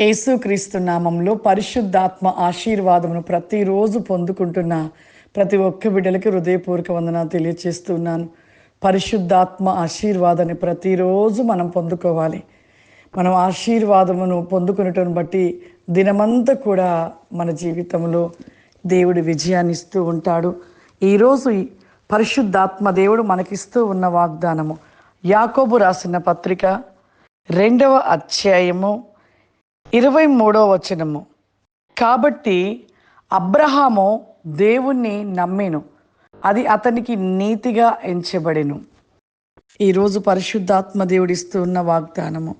యేసుక్రీస్తు నామంలో పరిశుద్ధాత్మ ఆశీర్వాదమును ప్రతిరోజు పొందుకుంటున్న ప్రతి ఒక్క బిడ్డలకి హృదయపూర్వక వందనాలు తెలియచేస్తున్నాను. పరిశుద్ధాత్మ ఆశీర్వాదాన్ని ప్రతిరోజు మనం పొందుకోవాలి. మనం ఆశీర్వాదమును పొందుకునేటను బట్టి దినమంతా కూడా మన జీవితంలో దేవుడు విజయాన్ని ఇస్తూ ఉంటాడు. ఈరోజు పరిశుద్ధాత్మ దేవుడు మనకిస్తూ ఉన్న వాగ్దానము యాకోబు రాసిన పత్రిక 2వ అధ్యాయము 23వ వచనము. కాబట్టి అబ్రహాము దేవుణ్ణి నమ్మెను, అది అతనికి నీతిగా ఎంచబడెను. ఈరోజు పరిశుద్ధాత్మ దేవుడిస్తూ ఉన్న వాగ్దానము,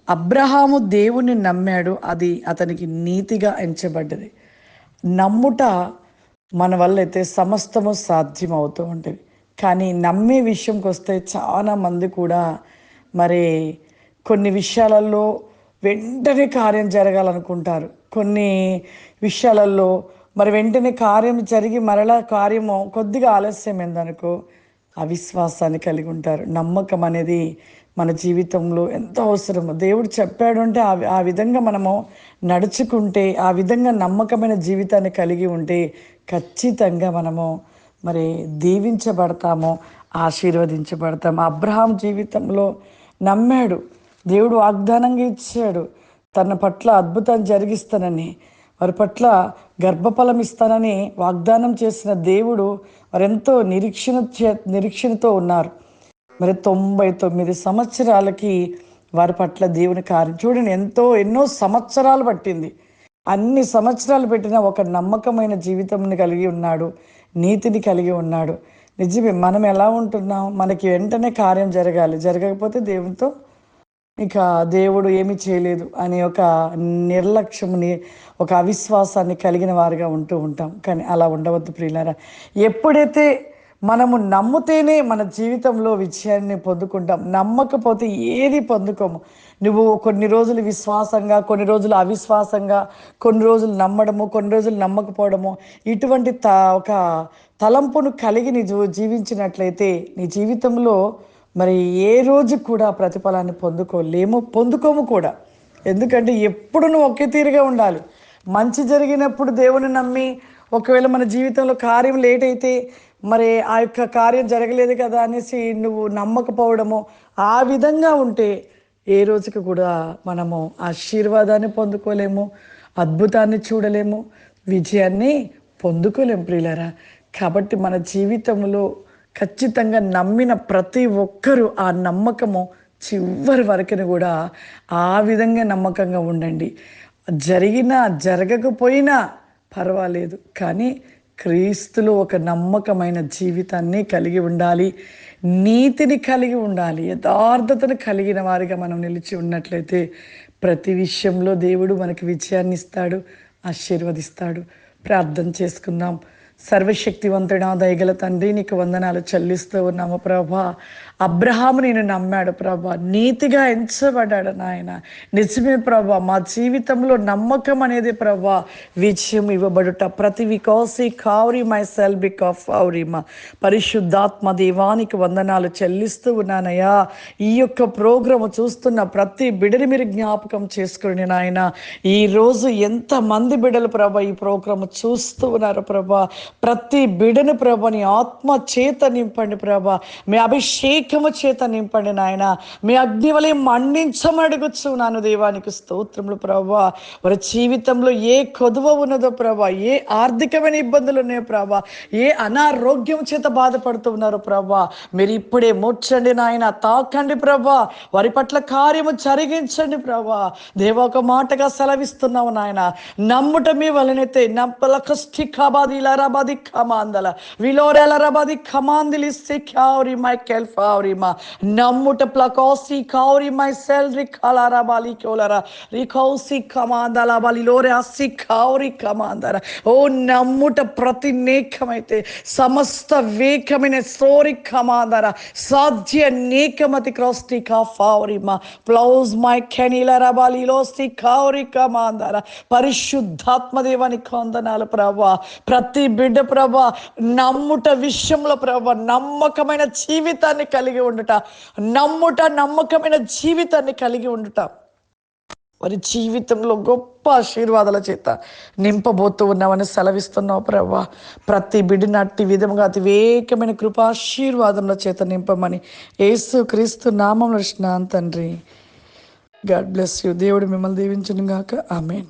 అబ్రహాము దేవుణ్ణి నమ్మాడు, అది అతనికి నీతిగా ఎంచబడ్డది. నమ్ముట మన వల్ల అయితే సమస్తము సాధ్యం అవుతూ ఉంటుంది. కానీ నమ్మే విషయంకి వస్తే చాలా మంది కూడా మరి కొన్ని విషయాలలో వెంటనే కార్యం జరగాలనుకుంటారు. కొన్ని విషయాలలో మరి వెంటనే కార్యం జరిగి మరలా కార్యము కొద్దిగా ఆలస్యమైందనుకో అవిశ్వాసాన్ని కలిగి ఉంటారు. నమ్మకం అనేది మన జీవితంలో ఎంతో అవసరము. దేవుడు చెప్పాడు అంటే ఆ విధంగా మనము నడుచుకుంటే, ఆ విధంగా నమ్మకమైన జీవితాన్ని కలిగి ఉంటే ఖచ్చితంగా మనము మరి దీవించబడతాము, ఆశీర్వదించబడతాము. అబ్రహాం జీవితంలో నమ్మాడు, దేవుడు వాగ్దానంగా ఇచ్చాడు, తన పట్ల అద్భుతాన్ని జరిగిస్తానని, వారి పట్ల గర్భఫలం ఇస్తానని వాగ్దానం చేసిన దేవుడు వారెంతో నిరీక్షణతో ఉన్నారు. మరి 99 సంవత్సరాలకి వారి పట్ల దేవుని కార్యం చూడండి. ఎన్నో సంవత్సరాలు పట్టింది. అన్ని సంవత్సరాలు పెట్టిన ఒక నమ్మకమైన జీవితంని కలిగి ఉన్నాడు, నీతిని కలిగి ఉన్నాడు. నిజమే, మనం ఎలా ఉంటున్నాం? మనకి వెంటనే కార్యం జరగాలి, జరగకపోతే దేవునితో ఇక దేవుడు ఏమీ చేయలేదు అనే ఒక నిర్లక్ష్యముని, ఒక అవిశ్వాసాన్ని కలిగిన వారిగా ఉంటూ ఉంటాం. కానీ అలా ఉండవద్దు ప్రియులారా. ఎప్పుడైతే మనము నమ్ముతేనే మన జీవితంలో విజయాన్ని పొందుకుంటాం. నమ్మకపోతే ఏది పొందుకోము. నువ్వు కొన్ని రోజులు విశ్వాసంగా, కొన్ని రోజులు అవిశ్వాసంగా, కొన్ని రోజులు నమ్మడము, కొన్ని రోజులు నమ్మకపోవడము, ఇటువంటి ఒక తలంపును కలిగి నీ జీవించినట్లయితే నీ జీవితంలో మరి ఏ రోజు కూడా ప్రతిఫలాన్ని పొందుకోము కూడా. ఎందుకంటే ఎప్పుడు నువ్వు ఒకే తీరుగా ఉండాలి. మంచి జరిగినప్పుడు దేవుని నమ్మి, ఒకవేళ మన జీవితంలో కార్యం లేట్ అయితే మరి ఆ యొక్క కార్యం జరగలేదు కదా అనేసి నువ్వు నమ్మకపోవడము, ఆ విధంగా ఉంటే ఏ రోజుకి కూడా మనము ఆశీర్వాదాన్ని పొందుకోలేము, అద్భుతాన్ని చూడలేము, విజయాన్ని పొందుకోలేము ప్రియులారా. కాబట్టి మన జీవితంలో ఖచ్చితంగా నమ్మిన ప్రతి ఒక్కరూ ఆ నమ్మకము చివరి వరకు కూడా ఆ విధంగా నమ్మకంగా ఉండండి. జరిగినా జరగకపోయినా పర్వాలేదు, కానీ క్రీస్తులో ఒక నమ్మకమైన జీవితాన్ని కలిగి ఉండాలి, నీతిని కలిగి ఉండాలి, యథార్థతను కలిగిన వారిగా మనం నిలిచి ఉన్నట్లయితే ప్రతి విషయంలో దేవుడు మనకి విజయాన్ని ఇస్తాడు, ఆశీర్వదిస్తాడు. ప్రార్థన చేసుకుందాం. సర్వశక్తివంతుడా, దయగల తండ్రి, నీకు వందనాలు చెల్లిస్తూ ఉన్నాము ప్రభా. అబ్రహాము నేను నమ్మాడు ప్రభా, నీతిగా ఎంచబడ్డాడు నాయన. నిజమే ప్రభా, మా జీవితంలో నమ్మకం అనేది ప్రభా విజయం ఇవ్వబడుట. ప్రతి వికాసి కావరి మై సెల్ బికాఫ్ మా పరిశుద్ధాత్మ దేవానికి వందనాలు చెల్లిస్తూ ఉన్నానయ్యా. ఈ యొక్క ప్రోగ్రాము చూస్తున్న ప్రతి బిడ్డని మీరు జ్ఞాపకం చేసుకుని నాయన. ఈరోజు ఎంతమంది బిడ్డలు ప్రభా ఈ ప్రోగ్రాము చూస్తూ ఉన్నారు ప్రభా. ప్రతి బిడ్డను ప్రభా నీ ఆత్మ చేత నింపండి ప్రభా, మీ అభిషేకము చేత నింపండి నాయన. మీ అగ్ని వలె మండించమడుగుచ్చు నాను దేవానికి స్తోత్రములు ప్రభా. వారి జీవితంలో ఏ కొదువ ఉన్నదో ప్రభా, ఏ ఆర్థికమైన ఇబ్బందులు ఉన్నాయో ప్రభా, ఏ అనారోగ్యం చేత బాధపడుతూ ఉన్నారో ప్రభా, మీరు ఇప్పుడే ముచ్చండి నాయన, తాకండి ప్రభా, వారి పట్ల కార్యము జరిగించండి ప్రభా. దేవ, ఒక మాటగా సెలవిస్తున్నావు నాయన, నమ్ముట మీ వలనైతే నమ్మలకష్టి కబాది రాబాది కమాందల విలోరెల రబాది కమాందిలి సిక్యారి మై కెల్ఫారిమా నమ్ముట ప్లకోసి కౌరి మై సెల్రి కలారాబాలి కోలరా రికౌసి కమాందల బలిలోరే అసి కౌరి కమాందర. ఓ నమ్ముట ప్రతి నేకమైతే సమస్త వేకమైన సోరి కమాందర సాధ్య నేకమతి క్రోస్టి కాఫారిమా ప్లౌజ్ మై కెనిల రబాలిలో సి కౌరి కమాందర. పరిశుద్ధాత్మ దేవానికి వందనాలు ప్రభా. ప్రతి బిడ్డ ప్రభా నమ్ముట విషయంలో ప్రభా నమ్మకమైన జీవితాన్ని కలిగి ఉండుట, నమ్ముట నమ్మకమైన జీవితాన్ని కలిగి ఉండుట వారి జీవితంలో గొప్ప ఆశీర్వాదాల చేత నింపబోతూ ఉన్నామని సెలవిస్తున్నావు ప్రభా. ప్రతి బిడ్డని అట్టి విధముగా అతివేకమైన కృపాశీర్వాదముల చేత నింపమని యేసు క్రీస్తు నామములో తండ్రి. God bless you. దేవుడు మిమ్మల్ని దీవించును గాక. ఆమేన్.